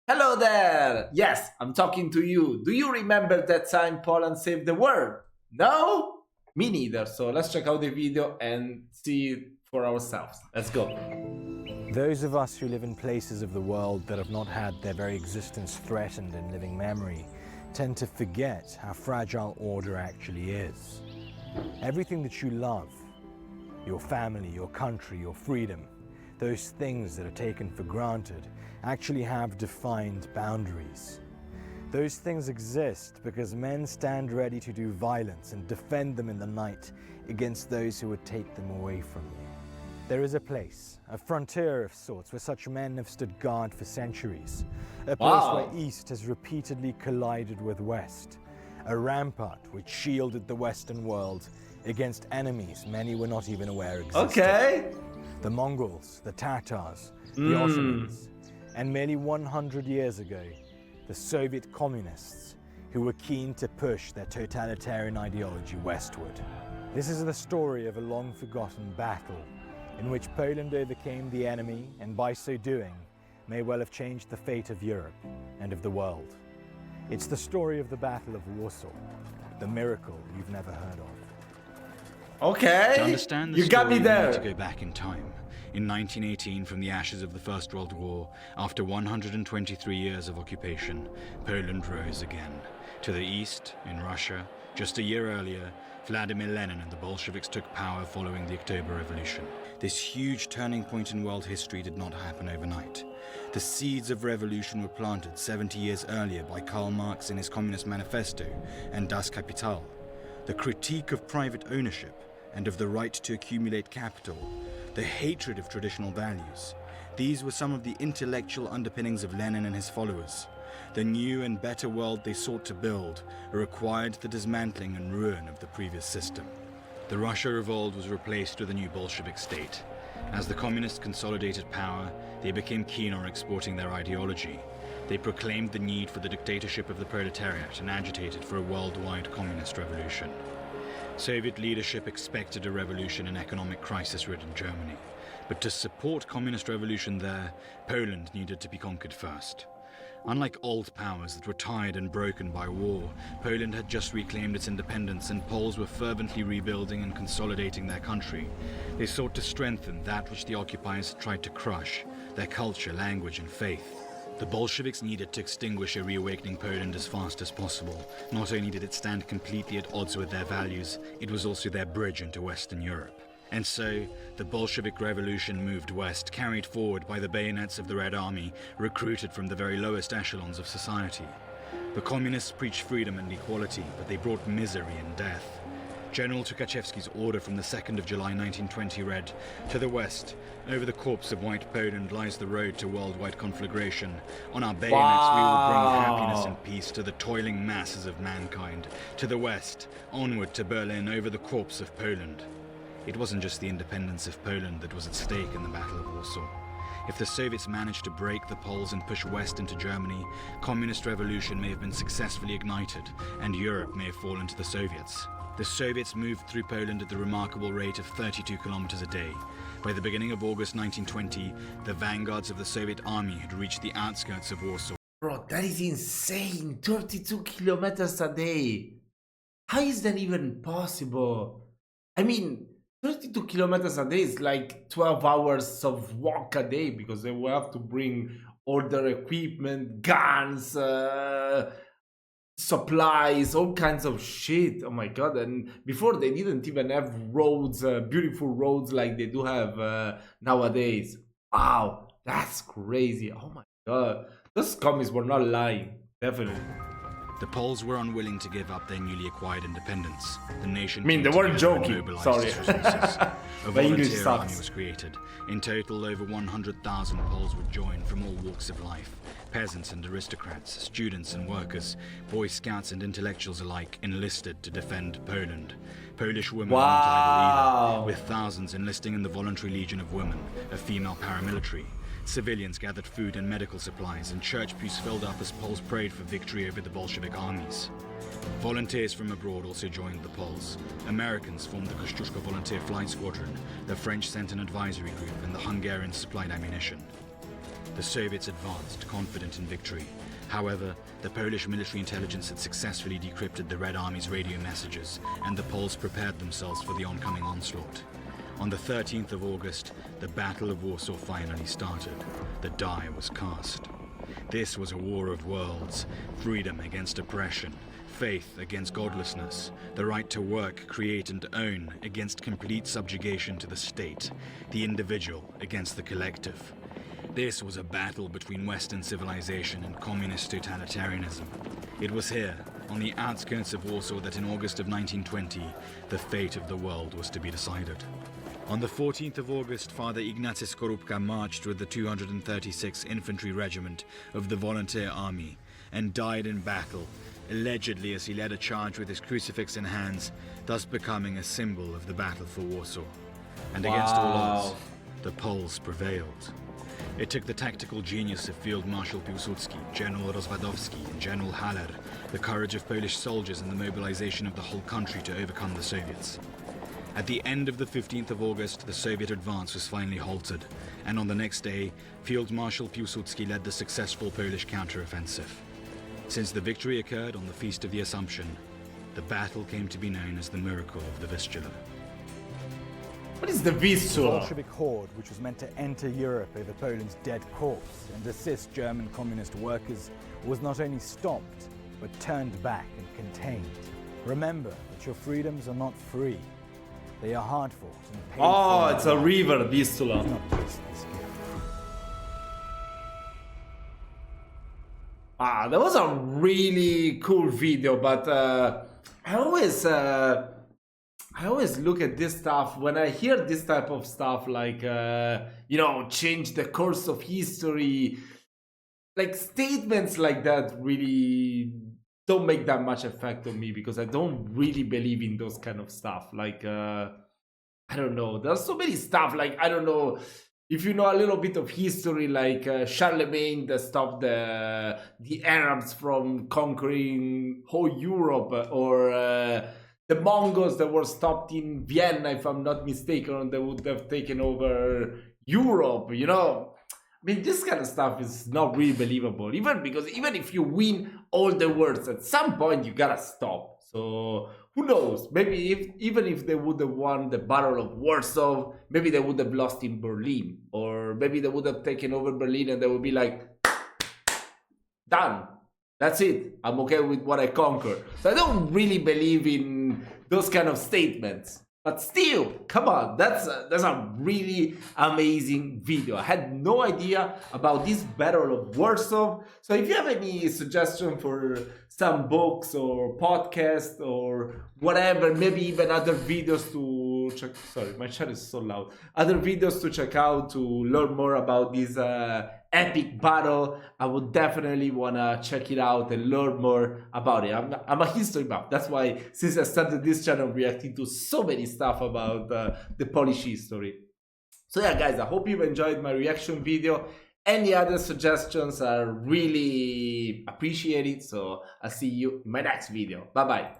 Hello there! Yes, I'm talking to you. Do you remember that time Poland saved the world? No? Me neither. So let's check out the video and see it for ourselves. Let's go. Those of us who live in places of the world that have not had their very existence threatened in living memory tend to forget how fragile order actually is. Everything that you love, your family, your country, your freedom, those things that are taken for granted actually have defined boundaries. Those things exist because men stand ready to do violence and defend them in the night against those who would take them away from you. There is a place, a frontier of sorts, where such men have stood guard for centuries. A place where East has repeatedly collided with West. A rampart which shielded the Western world against enemies many were not even aware existed. Okay. The Mongols, the Tatars, the Ottomans, and merely 100 years ago, the Soviet communists, who were keen to push their totalitarian ideology westward. This is the story of a long-forgotten battle in which Poland overcame the enemy and by so doing may well have changed the fate of Europe and of the world. It's the story of the Battle of Warsaw, the miracle you've never heard of. Okay. To understand the you got me story, we there. need to go back in time. In 1918, from the ashes of the First World War, after 123 years of occupation, Poland rose again. To the east, in Russia, just a year earlier, Vladimir Lenin and the Bolsheviks took power following the October Revolution. This huge turning point in world history did not happen overnight. The seeds of revolution were planted 70 years earlier by Karl Marx in his Communist Manifesto and Das Kapital. The critique of private ownership and of the right to accumulate capital, the hatred of traditional values. These were some of the intellectual underpinnings of Lenin and his followers. The new and better world they sought to build required the dismantling and ruin of the previous system. The Russia of old was replaced with a new Bolshevik state. As the communists consolidated power, they became keen on exporting their ideology. They proclaimed the need for the dictatorship of the proletariat and agitated for a worldwide communist revolution. Soviet leadership expected a revolution in economic crisis-ridden Germany. But to support communist revolution there, Poland needed to be conquered first. Unlike old powers that were tired and broken by war, Poland had just reclaimed its independence and Poles were fervently rebuilding and consolidating their country. They sought to strengthen that which the occupiers had tried to crush, their culture, language and faith. The Bolsheviks needed to extinguish a reawakening Poland as fast as possible. Not only did it stand completely at odds with their values, it was also their bridge into Western Europe. And so, the Bolshevik Revolution moved west, carried forward by the bayonets of the Red Army, recruited from the very lowest echelons of society. The communists preached freedom and equality, but they brought misery and death. General Tukhachevsky's order from the 2nd of July 1920 read, "To the west, over the corpse of white Poland lies the road to worldwide conflagration. On our bayonets we will bring happiness and peace to the toiling masses of mankind. To the west, onward to Berlin over the corpse of Poland." It wasn't just the independence of Poland that was at stake in the Battle of Warsaw. If the Soviets managed to break the Poles and push west into Germany, communist revolution may have been successfully ignited, and Europe may have fallen to the Soviets. The Soviets moved through Poland at the remarkable rate of 32 kilometers a day. By the beginning of August 1920, the vanguards of the Soviet army had reached the outskirts of Warsaw. Bro, that is insane. 32 kilometers a day. How is that even possible? I mean, 32 kilometers a day is like 12 hours of walk a day because they will have to bring all their equipment, guns, supplies, all kinds of shit. Oh my god. And before they didn't even have roads, beautiful roads like they do have nowadays. Wow, that's crazy. Oh my god. Those commies were not lying. Definitely. The Poles were unwilling to give up their newly acquired independence. The nation They weren't joking. Sorry. Its resources. A My English volunteer sucks. army was created. In total, over 100,000 Poles would join from all walks of life. Peasants and aristocrats, students and workers, Boy Scouts and intellectuals alike enlisted to defend Poland. Polish women were not idle either, with thousands enlisting in the Voluntary Legion of Women, a female paramilitary. Civilians gathered food and medical supplies, and church pews filled up as Poles prayed for victory over the Bolshevik armies. Volunteers from abroad also joined the Poles. Americans formed the Kościuszko Volunteer Flight Squadron, the French sent an advisory group, and the Hungarians supplied ammunition. The Soviets advanced, confident in victory. However, the Polish military intelligence had successfully decrypted the Red Army's radio messages, and the Poles prepared themselves for the oncoming onslaught. On the 13th of August, the Battle of Warsaw finally started. The die was cast. This was a war of worlds, freedom against oppression, faith against godlessness, the right to work, create and own against complete subjugation to the state, the individual against the collective. This was a battle between Western civilization and communist totalitarianism. It was here, on the outskirts of Warsaw, that in August of 1920, the fate of the world was to be decided. On the 14th of August, Father Ignacy Skorupka marched with the 236th Infantry Regiment of the Volunteer Army and died in battle, allegedly as he led a charge with his crucifix in hands, thus becoming a symbol of the battle for Warsaw. And against all odds, the Poles prevailed. It took the tactical genius of Field Marshal Piłsudski, General Rozwadowski and General Haller, the courage of Polish soldiers and the mobilization of the whole country to overcome the Soviets. At the end of the 15th of August, the Soviet advance was finally halted, and on the next day, Field Marshal Piłsudski led the successful Polish counteroffensive. Since the victory occurred on the Feast of the Assumption, the battle came to be known as the Miracle of the Vistula. What is the The Vistula? Bolshevik horde, which was meant to enter Europe over Poland's dead corpse and assist German communist workers, was not only stopped, but turned back and contained. Remember that your freedoms are not free. They are hard fought and paid Oh, for. it's a river, Vistula. Do not waste this gift. Ah, that was a really cool video, but I always look at this stuff when I hear this type of stuff, like change the course of history. Like statements like that really don't make that much effect on me, because I don't really believe in those kind of stuff. Like I don't know, there's so many stuff, like I don't know if you know a little bit of history, like Charlemagne that stopped the Arabs from conquering whole Europe, or the Mongols that were stopped in Vienna, if I'm not mistaken, and they would have taken over Europe, you know. I mean, this kind of stuff is not really believable, even if you win all the wars, at some point you gotta stop. So who knows? Maybe even if they would have won the Battle of Warsaw, maybe they would have lost in Berlin, or maybe they would have taken over Berlin and they would be like, done. That's it. I'm okay with what I conquered. So I don't really believe in those kind of statements. But still, come on, that's a really amazing video. I had no idea about this Battle of Warsaw. So if you have any suggestion for some books or podcasts or whatever, maybe even other videos to check. Sorry, my chat is so loud. Other videos to check out to learn more about this epic battle, I would definitely want to check it out and learn more about it. I'm a history buff. That's why since I started this channel, I'm reacting to so many stuff about the Polish history. So yeah, guys, I hope you've enjoyed my reaction video. Any other suggestions are really appreciated. So I'll see you in my next video. Bye bye.